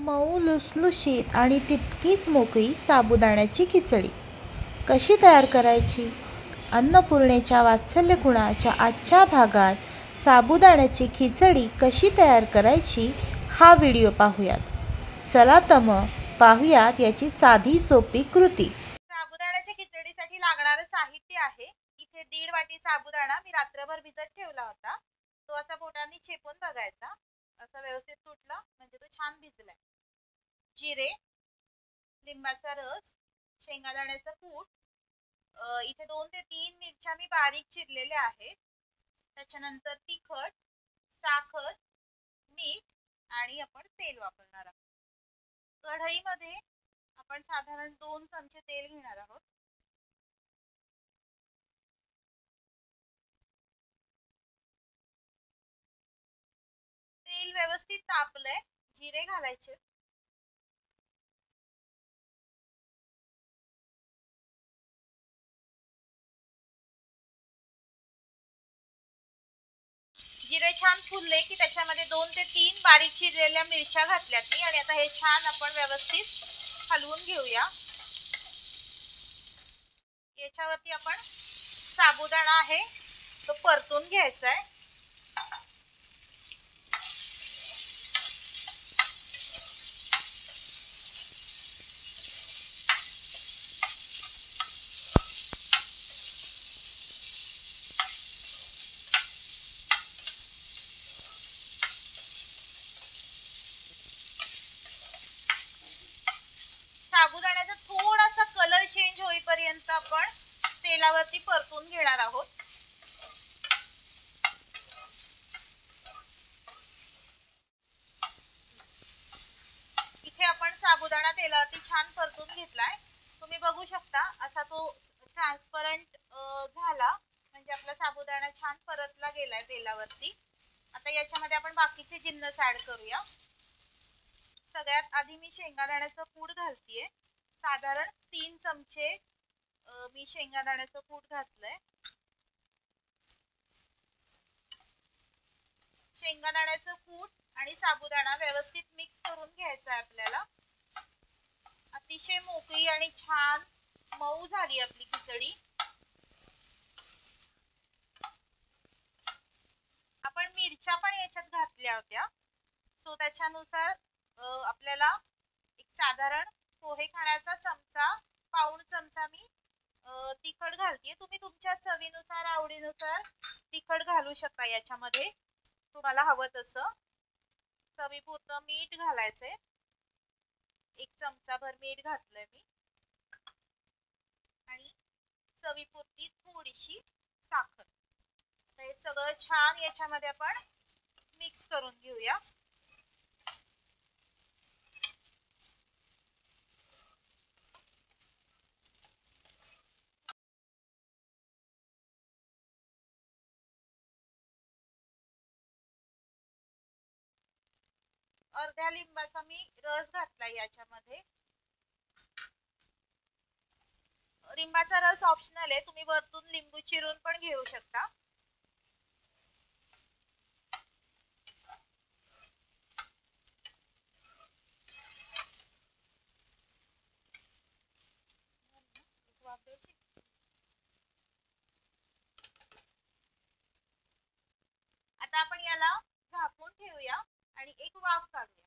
मऊ लुसलुशीत आणि तितकीच मोकळी साबुदाण्याची खिचडी कशी तयार करायची? अन्नपूर्णेच्या वात्सल्यगुणाच्या आजच्या भागात साबुदाण्याची खिचडी कशी तयार करायची हा व्हिडिओ पाहूयात. चला तर मग पाहूयात याची साधी सोपी कृती. साबुदाण्याच्या खिचडीसाठी लागणारं साहित्य आहे. इथे 1.5 वाटी साबुदाणा मी रात्रभर भिजत ठेवला होता. तो असा बोटांनी चेपून बघायचा. असं व्यवस्थित तुटलं म्हणजे तो छान भिजलाय. जिरे, लिंबाचा रस, शेंगादाण्याचं कूट, इथे 2 ते 3 मिरच्या मी बारीक चिरलेल्या आहेत. त्याच्यानंतर तिखट, साखर, मीठ आणि आपण तेल वापरणार आहोत. कढईमध्ये आपण साधारण 2 चमचे तेल घेणार आहोत. तेल व्यवस्थित तापलंय. जिरे घालायचे. जिरे छान फुलले की त्याच्यामध्ये 2 ते 3 बारीक चिरलेल्या मिरच्या घातल्यात मी आणि आता हे छान आपण व्यवस्थित हलवून घेऊया. याच्यावरती आपण साबुदाणा आहे तो परतून घ्यायचा आहे. साबुदाण्याचा थोडासा कलर चेंज होईपर्यंत आपण तेलावरती परतून घेणार आहोत. इथे आपण साबुदाणा तेलावरती छान परतून घेतलाय. तुम्ही बघू शकता असा तो ट्रान्सपरंट झाला म्हणजे आपला साबुदाणा छान परतला गेलाय तेलावरती. आता याच्यामध्ये आपण बाकीचे जिन्नस ऍड करूया. सगळ्यात आधी मी शेंगादाण्याचं कूट घालतीये. साधारण 3 चमचे मी शेंगादाण्याचं कूट घातलंय. शेंगादाण्याचं कूट आणि साबुदाणा व्यवस्थित मिक्स करून घ्यायचा आहे आपल्याला. अतिशय मोकळी आणि छान मऊ झाली आपली खिचडी. आपण मिरच्या पण याच्यात घातल्या होत्या सो त्याच्यानुसार आपल्याला एक साधारण पोहे खाण्याचा चमचा, पाऊण चमचा मी तिखट घालतीये. तुम्ही तुमच्या चवीनुसार आवडीनुसार तिखट घालू शकता. याच्यामध्ये तुम्हाला हवं तसं. चवीपुरतं मीठ घालायचंय. 1 चमचाभर मीठ घातलंय मी आणि चवीपुरती थोडीशी साखर. हे सगळं छान याच्यामध्ये आपण मिक्स करून घेऊया. अर्ध्या लिंबाचा मी रस घातलाय याच्यामध्ये. लिंबाचा रस ऑप्शनल आहे. तुम्ही वरतून लिंबू चिरून पण घेऊ शकता. आता आपण याला झाकून ठेवूया आणि एक वाफ काढूया.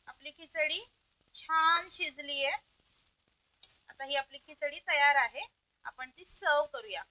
आपली खिचडी छान शिजली आहे. आता ही आपली खिचडी तयार आहे. आपण ती सर्व करूया.